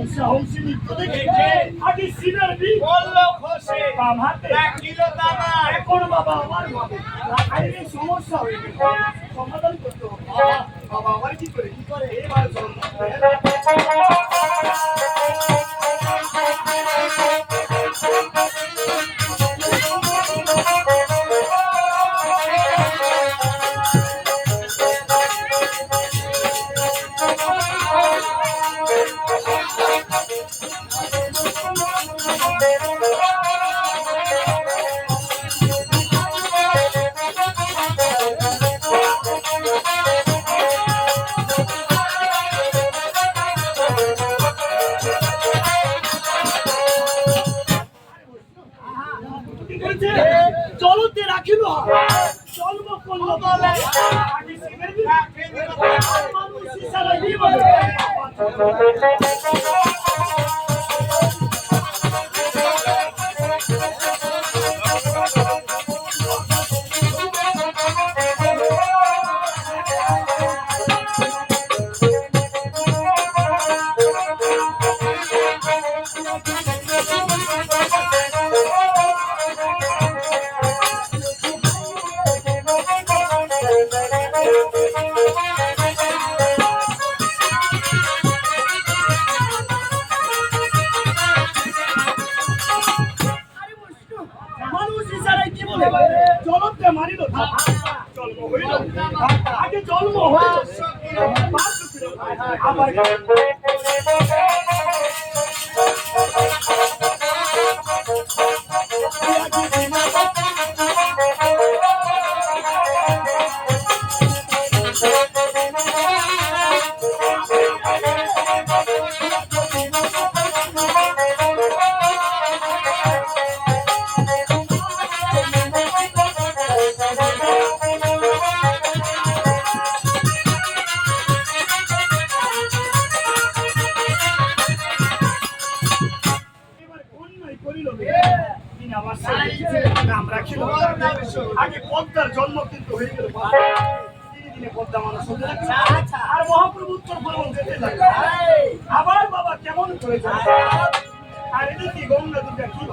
হংসা হংসি নৃত্য দেখে আগে সিনার বি বললো খসে বাম হাতে কিলো দানা এখন বাবা আমার ভাবে আইনের সমস্যা হয়ে গেছে সমাধান করতে হবে বাবা আবার কি করে এবার চল চলতে রাখিল চলব করল বলে আগে সিনের বি মানুষ ইশারা দি বলে জলতে মারিল জন্ম হইল আগে জন্ম হইল আবার আগে পদ্মার জন্ম কিন্তু হয়ে গেল দিনে পদ্মা মানুষ হতে লাগছে আর মহাপ্রভু উত্তর ভ্রমণ যেতে লাগছে আবার বাবা কেমন করে আর এদিকে গঙ্গা দুর্গা কি